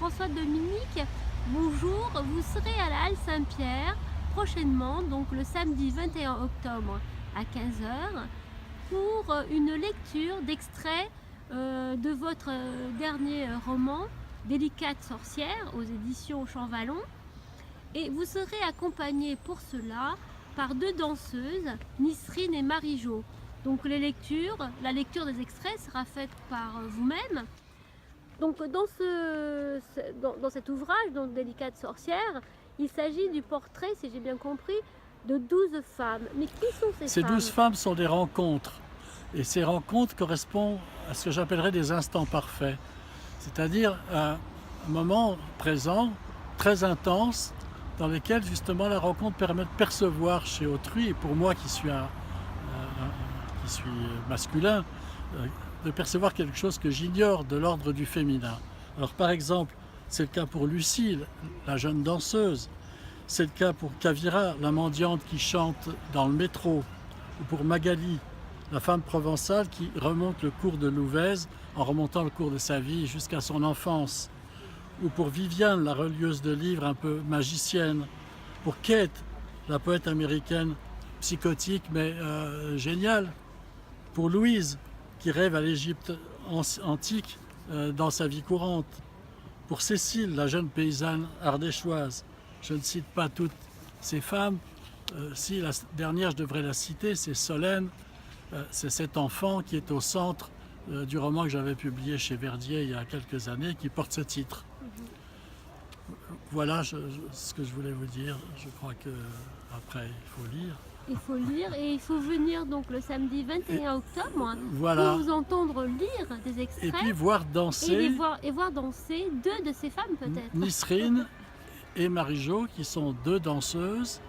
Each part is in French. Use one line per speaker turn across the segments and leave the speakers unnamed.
François Dominique, bonjour. Vous serez à la Halle Saint-Pierre prochainement, donc le samedi 21 octobre à 15 heures, pour une lecture d'extraits de votre dernier roman, Délicate sorcière, aux éditions Champvallon. Et vous serez accompagné pour cela par deux danseuses, Nisrine et Marie-Jo. Donc la lecture des extraits sera faite par vous-même. Donc dans cet ouvrage, donc Délicate sorcière, il s'agit du portrait, si j'ai bien compris, de 12 femmes. Mais qui sont ces femmes?
Ces 12 femmes sont des rencontres. Et ces rencontres correspondent à ce que j'appellerais des instants parfaits. C'est-à-dire un moment présent, très intense, dans lequel justement la rencontre permet de percevoir chez autrui, et pour moi qui suis masculin, de percevoir quelque chose que j'ignore de l'ordre du féminin. Alors par exemple, c'est le cas pour Lucie, la jeune danseuse, c'est le cas pour Kavira, la mendiante qui chante dans le métro, ou pour Magali, la femme provençale qui remonte le cours de Louvèze en remontant le cours de sa vie jusqu'à son enfance, ou pour Viviane, la relieuse de livres un peu magicienne, pour Kate, la poète américaine psychotique mais géniale, pour Louise, qui rêve à l'Égypte antique dans sa vie courante, pour Cécile, la jeune paysanne ardéchoise. Je ne cite pas toutes ces femmes. Si la dernière, je devrais la citer, c'est Solène. C'est cet enfant qui est au centre du roman que j'avais publié chez Verdier il y a quelques années, qui porte ce titre. Voilà ce que je voulais vous dire. Je crois qu'après, il faut lire.
Il faut lire et il faut venir donc le samedi 21 octobre
voilà.
pour vous entendre lire des extraits.
Et puis voir danser.
Et voir danser deux de ces femmes peut-être.
Nisrine et Marie-Jo, qui sont deux danseuses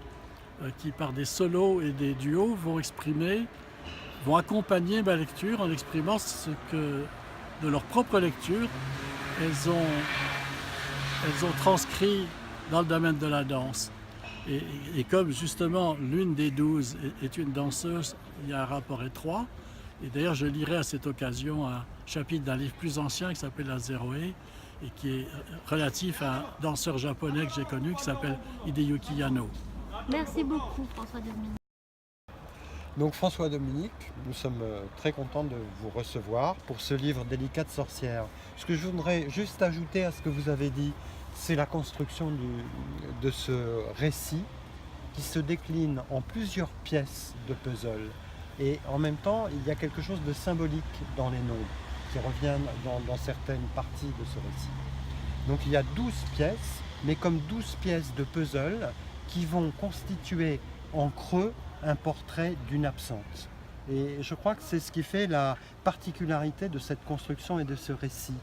qui par des solos et des duos vont accompagner ma lecture en exprimant ce que, de leur propre lecture, elles ont transcrit dans le domaine de la danse. Et comme justement l'une des 12 est une danseuse, il y a un rapport étroit. Et d'ailleurs, je lirai à cette occasion un chapitre d'un livre plus ancien qui s'appelle La Zéroé et qui est relatif à un danseur japonais que j'ai connu qui s'appelle Hideyuki Yano.
Merci beaucoup, François Dominique.
Donc François Dominique, nous sommes très contents de vous recevoir pour ce livre Délicate sorcière. Ce que je voudrais juste ajouter à ce que vous avez dit, c'est la construction de ce récit qui se décline en plusieurs pièces de puzzle. Et en même temps, il y a quelque chose de symbolique dans les nombres qui reviennent dans certaines parties de ce récit. Donc il y a 12 pièces, mais comme 12 pièces de puzzle qui vont constituer en creux un portrait d'une absente. Et je crois que c'est ce qui fait la particularité de cette construction et de ce récit.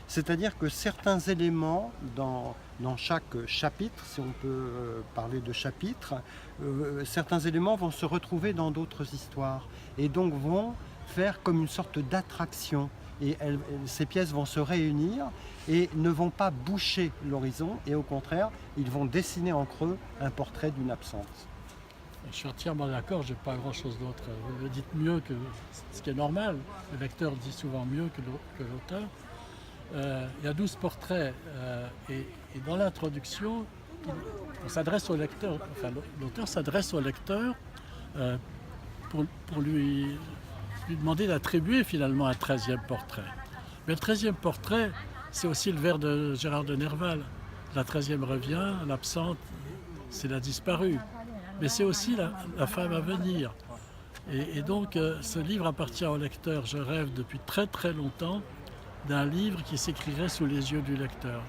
C'est-à-dire que certains éléments dans chaque chapitre, si on peut parler de chapitre, certains éléments vont se retrouver dans d'autres histoires et donc vont faire comme une sorte d'attraction. Et ces pièces vont se réunir et ne vont pas boucher l'horizon et au contraire, ils vont dessiner en creux un portrait d'une absente.
Je suis entièrement d'accord, je n'ai pas grand-chose d'autre. Vous le dites mieux que ce qui est normal. Le lecteur dit souvent mieux que l'auteur. Il y a 12 portraits et dans l'introduction, on s'adresse au lecteur, enfin l'auteur s'adresse au lecteur pour lui demander d'attribuer finalement un 13e portrait. Mais le 13e portrait, c'est aussi le vers de Gérard de Nerval. La 13e revient, l'absente, c'est la disparue. Mais c'est aussi la femme à venir. Et donc ce livre appartient au lecteur. Je rêve depuis très très longtemps d'un livre qui s'écrirait sous les yeux du lecteur.